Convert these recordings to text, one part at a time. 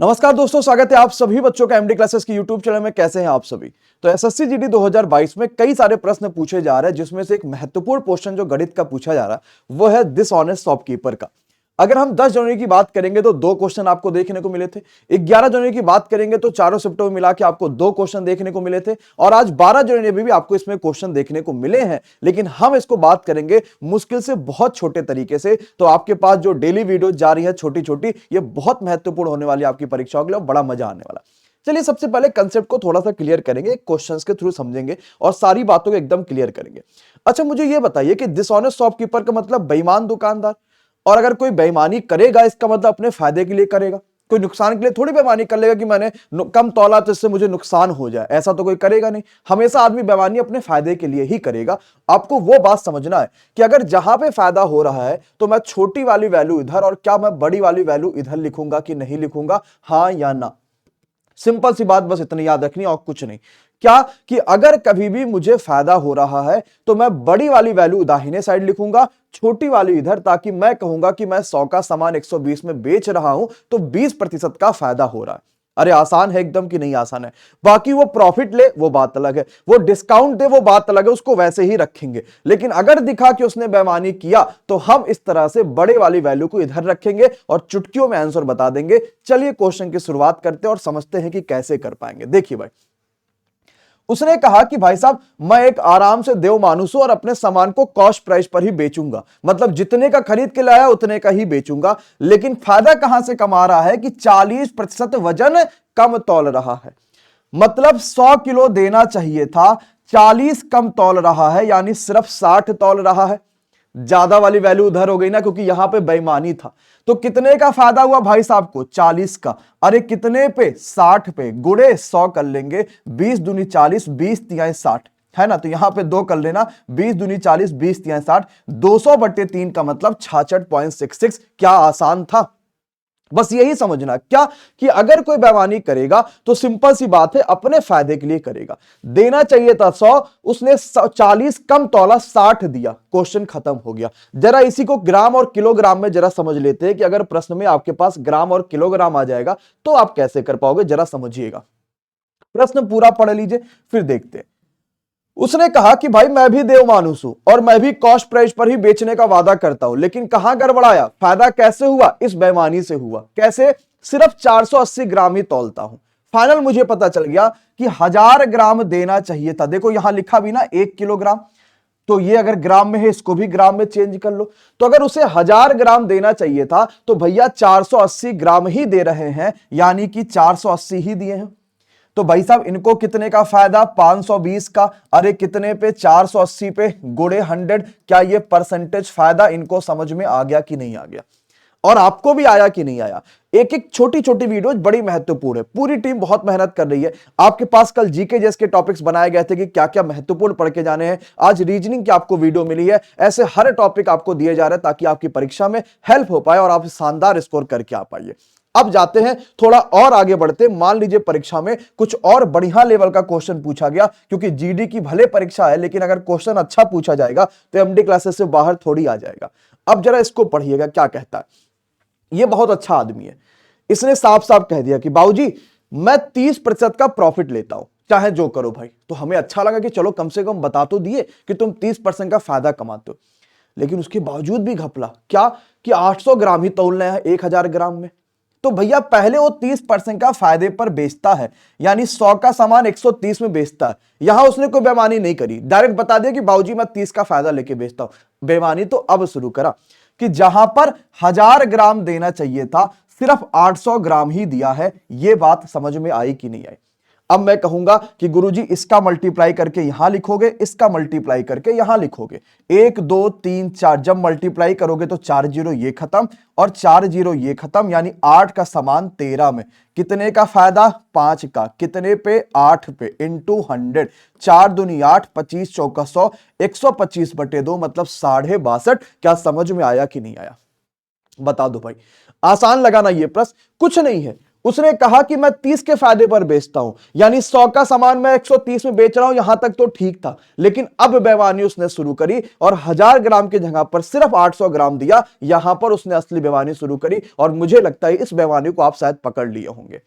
नमस्कार दोस्तों, स्वागत है आप सभी बच्चों का एमडी क्लासेस की यूट्यूब चैनल में। कैसे हैं आप सभी। तो एसएससी जीडी 2022 में कई सारे प्रश्न पूछे जा रहे हैं, जिसमें से एक महत्वपूर्ण क्वेश्चन जो गणित का पूछा जा रहा है वो है डिसऑनेस्ट शॉपकीपर का। अगर हम 10 जनवरी की बात करेंगे तो 2 क्वेश्चन आपको देखने को मिले थे। 11 जनवरी की बात करेंगे तो चारों शिफ्टों में मिला के आपको 2 क्वेश्चन देखने को मिले थे, और आज 12 जनवरी में भी आपको इसमें क्वेश्चन देखने को मिले हैं। लेकिन हम इसको बात करेंगे मुश्किल से बहुत छोटे तरीके से। तो आपके पास जो डेली वीडियो जा रही है छोटी छोटी, ये बहुत महत्वपूर्ण होने वाली है आपकी परीक्षाओं के लिए, बड़ा मजा आने वाला। चलिए सबसे पहले कंसेप्ट को थोड़ा सा क्लियर करेंगे, क्वेश्चंस के थ्रू समझेंगे और सारी बातों को एकदम क्लियर करेंगे। अच्छा, मुझे ये बताइए कि डिसऑनेस्ट शॉपकीपर का मतलब बेईमान दुकानदार, और अगर कोई बेईमानी करेगा इसका मतलब अपने फायदे के लिए करेगा। कोई नुकसान के लिए थोड़ी बेईमानी कर लेगा कि मैंने कम तौला तो इससे मुझे नुकसान हो जाए, ऐसा तो कोई करेगा नहीं। हमेशा आदमी बेईमानी अपने फायदे के लिए ही करेगा। आपको वो बात समझना है कि अगर जहां पे फायदा हो रहा है तो मैं छोटी वाली वैल्यू इधर और क्या मैं बड़ी वाली वैल्यू इधर लिखूंगा कि नहीं लिखूंगा, हाँ या ना। सिंपल सी बात, बस इतनी याद रखनी और कुछ नहीं। क्या कि अगर कभी भी मुझे फायदा हो रहा है तो मैं बड़ी वाली वैल्यू दाहिने साइड लिखूंगा, छोटी वाली इधर, ताकि मैं कहूंगा कि मैं 100 का सामान 120 में बेच रहा हूं तो 20% का फायदा हो रहा है। अरे आसान है एकदम कि नहीं आसान है। बाकी वो प्रॉफिट ले वो बात अलग है, वो डिस्काउंट दे वो बात अलग है, उसको वैसे ही रखेंगे। लेकिन अगर दिखा कि उसने बेईमानी किया तो हम इस तरह से बड़े वाली वैल्यू को इधर रखेंगे और चुटकियों में आंसर बता देंगे। चलिए क्वेश्चन की शुरुआत करते हैं और समझते हैं कि कैसे कर पाएंगे। देखिए भाई, उसने कहा कि भाई साहब मैं एक आराम से देव मानुस हूं और अपने सामान को कॉस्ट प्राइस पर ही बेचूंगा, मतलब जितने का खरीद के लाया उतने का ही बेचूंगा। लेकिन फायदा कहां से कमा रहा है कि 40% वजन कम तौल रहा है। मतलब 100 किलो देना चाहिए था, 40 कम तौल रहा है, यानी सिर्फ 60 तौल रहा है। ज्यादा वाली वैल्यू उधर हो गई ना, क्योंकि यहां पे बेईमानी था। तो कितने का फायदा हुआ भाई साहब को? 40 का। अरे कितने पे? 60 पे। गुणे 100 कर लेंगे, 20 दूनी 40, 20 तिहाई 60 है ना। तो यहां पे 2 कर लेना, 20 दूनी 40, 20 तिहाई 60, 200/3 का मतलब 66.66। क्या आसान था। बस यही समझना क्या कि अगर कोई बेईमानी करेगा तो सिंपल सी बात है अपने फायदे के लिए करेगा। देना चाहिए था 100, उसने 40 कम तौला 60 दिया, क्वेश्चन खत्म हो गया। जरा इसी को ग्राम और किलोग्राम में जरा समझ लेते हैं कि अगर प्रश्न में आपके पास ग्राम और किलोग्राम आ जाएगा तो आप कैसे कर पाओगे, जरा समझिएगा। प्रश्न पूरा पढ़ लीजिए फिर देखते हैं। उसने कहा कि भाई मैं भी देव मानुस हूं और मैं भी कॉस्ट प्राइस पर ही बेचने का वादा करता हूं, लेकिन कहां गड़बड़ाया? फायदा कैसे हुआ? इस बेईमानी से हुआ। कैसे? सिर्फ 480 ग्राम ही तौलता हूं। फाइनल मुझे पता चल गया कि 1000 ग्राम देना चाहिए था। देखो यहां लिखा भी ना 1 किलोग्राम, तो ये अगर ग्राम में है इसको भी ग्राम में चेंज कर लो। तो अगर उसे 1000 ग्राम देना चाहिए था तो भैया 480 ग्राम ही दे रहे हैं, यानी कि 480 ही दिए हैं। तो भाई साहब इनको कितने का फायदा? 520 का। अरे कितने पे? 480 पे, गुणे 100। क्या ये परसेंटेज फायदा इनको समझ में आ गया कि नहीं आ गया? और आपको भी आया कि नहीं आया? एक एक छोटी छोटी वीडियो बड़ी महत्वपूर्ण है। पूरी टीम बहुत मेहनत कर रही है। आपके पास कल जीके जैसे टॉपिक्स बनाए गए थे कि क्या क्या महत्वपूर्ण पढ़ के जाने हैं। आज रीजनिंग की आपको वीडियो मिली है। ऐसे हर टॉपिक आपको दिए जा रहे हैं ताकि आपकी परीक्षा में हेल्प हो पाए और आप शानदार स्कोर करके आ पाइए। अब जाते हैं थोड़ा और आगे बढ़ते। मान लीजिए परीक्षा में कुछ और बढ़िया लेवल का क्वेश्चन पूछा गया, क्योंकि जीडी की भले परीक्षा है लेकिन अगर क्वेश्चन अच्छा पूछा जाएगा तो एमडी क्लासेस से बाहर थोड़ी आ जाएगा। अब जरा इसको पढ़िएगा क्या कहता है। ये बहुत अच्छा आदमी है। इसने साफ साफ कह दिया कि बाबूजी मैं 30% का प्रॉफिट लेता हूं, चाहे जो करो भाई। तो हमें अच्छा लगा कि चलो कम से कम बता तो दिए कि तुम 30% का फायदा कमाते हो। लेकिन उसके बावजूद भी घपला। क्या कि 800 ग्राम ही तौलना है 1000 ग्राम में। तो भैया पहले वो 30% का फायदे पर बेचता है, यानी 100 का सामान 130 में बेचता है। यहां उसने कोई बेईमानी नहीं करी, डायरेक्ट बता दिया कि बाबूजी मैं 30 का फायदा लेके बेचता हूं। बेईमानी तो अब शुरू करा कि जहां पर 1000 ग्राम देना चाहिए था सिर्फ 800 ग्राम ही दिया है। यह बात समझ में आई कि नहीं आई? अब मैं कहूंगा कि गुरुजी इसका मल्टीप्लाई करके यहां लिखोगे, इसका मल्टीप्लाई करके यहां लिखोगे। 1 2 3 4, जब मल्टीप्लाई करोगे तो 4 जीरो ये खत्म और 4 जीरो ये खत्म, यानी 8 का समान 13 में। कितने का फायदा? 5 का। कितने पे? 8 पे, इंटू 100। 4 दूनी 8, 25 चौका 100, 125/2 मतलब 62.5। क्या समझ में आया कि नहीं आया? बता दो भाई। आसान लगाना ये प्रश्न कुछ नहीं है। उसने कहा कि मैं 30 के फायदे पर बेचता हूं, यानी 100 का सामान मैं 130 में बेच रहा हूं, यहां तक तो ठीक था। लेकिन अब बेईमानी उसने शुरू करी और 1000 ग्राम की जगह पर सिर्फ 800 ग्राम दिया, यहां पर उसने असली बेईमानी शुरू करी। और मुझे लगता है इस बेईमानी को आप शायद पकड़ लिए होंगे।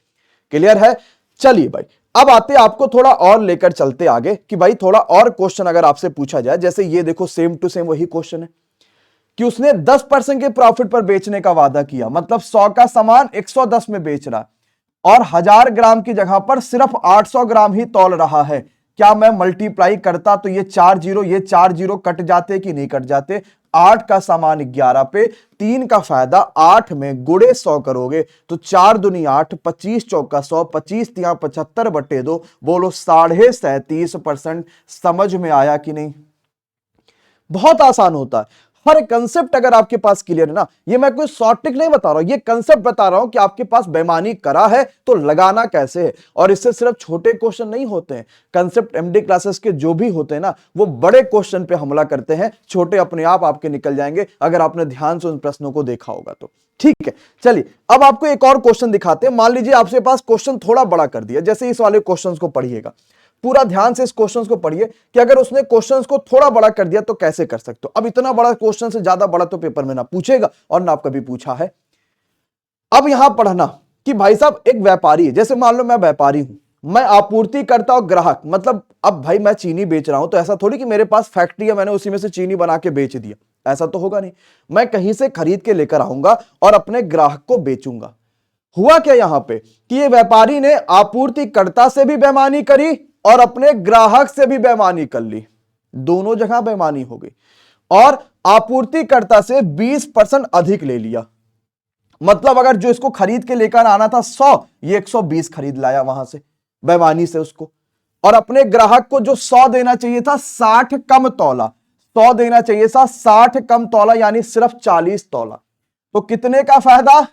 क्लियर है? चलिए भाई, अब आते आपको थोड़ा और लेकर चलते आगे कि भाई थोड़ा और क्वेश्चन अगर आपसे पूछा जाए, जैसे ये देखो सेम टू सेम वही क्वेश्चन है कि उसने 10% के प्रॉफिट पर बेचने का वादा किया, मतलब 100 का सामान 110 में बेच रहा और 1000 ग्राम की जगह पर सिर्फ 800 ग्राम ही तौल रहा है। क्या मैं मल्टीप्लाई करता तो ये 4 जीरो कट जाते कि नहीं कट जाते? 8 का सामान 11 पे, 3 का फायदा 8 में गुड़े 100 करोगे तो 4 दूनी 8, 25 चौका 100, 25 तिया 75/2, बोलो 37.5%। समझ में आया कि नहीं? बहुत आसान होता है। हर कंसेप्ट अगर आपके पास क्लियर है ना, ये मैं कोई शॉर्ट ट्रिक नहीं बता रहा हूं, ये कंसेप्ट बता रहा हूं कि आपके पास बेईमानी करा है तो लगाना कैसे है। और इससे सिर्फ छोटे क्वेश्चन नहीं होते हैं, कंसेप्ट एमडी क्लासेस के जो भी होते हैं ना, वो बड़े क्वेश्चन पे हमला करते हैं, छोटे अपने आप आपके निकल जाएंगे अगर आपने ध्यान से उन प्रश्नों को देखा होगा तो। ठीक है, चलिए अब आपको एक और क्वेश्चन दिखाते हैं। मान लीजिए आपके पास क्वेश्चन थोड़ा बड़ा कर दिया, जैसे इस वाले क्वेश्चन को पढ़िएगा, पूरा ध्यान से इस क्वेश्चन को पढ़िए कि अगर उसने क्वेश्चन को थोड़ा बड़ा कर दिया तो कैसे कर सकते हो। अब इतना बड़ा क्वेश्चन से ज्यादा बड़ा तो पेपर में ना पूछेगा और ना कभी पूछा है। अब यहां पढ़ना कि भाई साहब एक व्यापारी है, जैसे मान लो मैं व्यापारी हूं, मैं आपूर्ति करता और ग्राहक, मतलब अब भाई मैं चीनी बेच रहा हूं तो ऐसा थोड़ी कि मेरे पास फैक्ट्री है मैंने उसी में से चीनी बना के बेच दिया, ऐसा तो होगा नहीं। मैं कहीं से खरीद के लेकर आऊंगा और अपने ग्राहक को बेचूंगा। हुआ क्या यहां पे कि ये व्यापारी ने आपूर्तिकर्ता से भी बेईमानी करी और अपने ग्राहक से भी बेईमानी कर ली, दोनों जगह बेईमानी हो गई और आपूर्तिकर्ता से 20% अधिक ले लिया। मतलब अगर जो इसको खरीद के लेकर आना था 100, ये 120 खरीद लाया वहां से बेईमानी से उसको, और अपने ग्राहक को जो 100 देना चाहिए था 60 कम तौला, 100 देना चाहिए था 60 कम तौला, यानी सिर्फ 40 तौला। तो कितने का फायदा?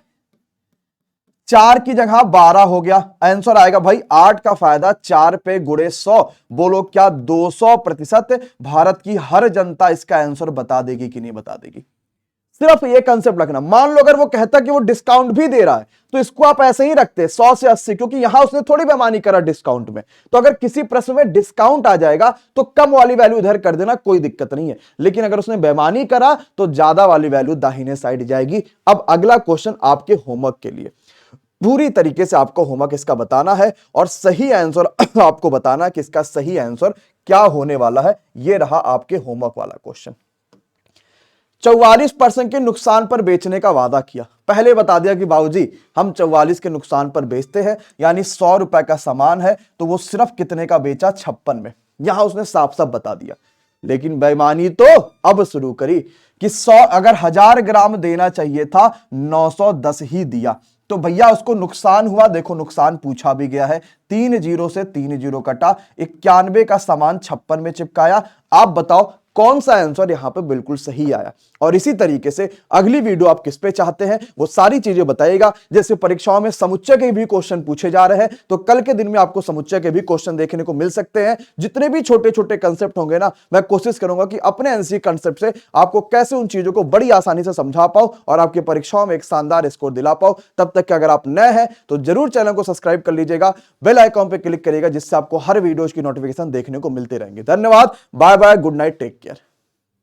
4 की जगह 12 हो गया। आंसर आएगा भाई 8 का फायदा 4 पे गुड़े 100। बोलो क्या 200% भारत की हर जनता इसका आंसर बता देगी कि नहीं बता देगी? सिर्फ ये कंसेप्ट रखना। मान लो अगर वो कहता कि वो डिस्काउंट भी दे रहा है तो इसको आप ऐसे ही रखते 100 से 80, क्योंकि यहां उसने थोड़ी बेईमानी करा डिस्काउंट में। तो अगर किसी प्रश्न में डिस्काउंट आ जाएगा तो कम वाली वैल्यू इधर कर देना, कोई दिक्कत नहीं है। लेकिन अगर उसने बेईमानी करा तो ज्यादा वाली वैल्यू दाहिने साइड जाएगी। अब अगला क्वेश्चन आपके होमवर्क के लिए, पूरी तरीके से आपको होमवर्क इसका बताना है और सही आंसर आपको बताना है कि इसका सही आंसर क्या होने वाला है। यह रहा आपके होमवर्क वाला क्वेश्चन। 44% के नुकसान पर बेचने का वादा किया। पहले बता दिया कि बाबूजी हम 44 के नुकसान पर बेचते हैं, यानी 100 रुपए का सामान है तो वो सिर्फ कितने का बेचा? 56 में। यहां उसने साफ साफ बता दिया। लेकिन बेईमानी तो अब शुरू करी कि 100 अगर 1000 ग्राम देना चाहिए था 910 ही दिया, तो भैया उसको नुकसान हुआ। देखो नुकसान पूछा भी गया है, 3 जीरो से 3 जीरो कटा, 91 का सामान 56 में चिपकाया। आप बताओ कौन सा आंसर यहां पे बिल्कुल सही आया। और इसी तरीके से अगली वीडियो आप किस पे चाहते हैं वो सारी चीजें बताइएगा। जैसे परीक्षाओं में समुच्चय के भी क्वेश्चन पूछे जा रहे हैं तो कल के दिन में आपको समुच्चय के भी क्वेश्चन देखने को मिल सकते हैं। जितने भी छोटे छोटे कंसेप्ट होंगे ना, मैं कोशिश करूंगा कि अपने एनसी कंसेप्ट से आपको कैसे उन चीजों को बड़ी आसानी से समझा पाऊं और आपकी परीक्षाओं में एक शानदार स्कोर दिला पाऊं। तब तक कि अगर आप नए हैं तो जरूर चैनल को सब्सक्राइब कर लीजिएगा, बेल आइकॉन पर क्लिक करिएगा, जिससे आपको हर वीडियो की नोटिफिकेशन देखने को मिलते रहेंगे। धन्यवाद, bye bye, good night, take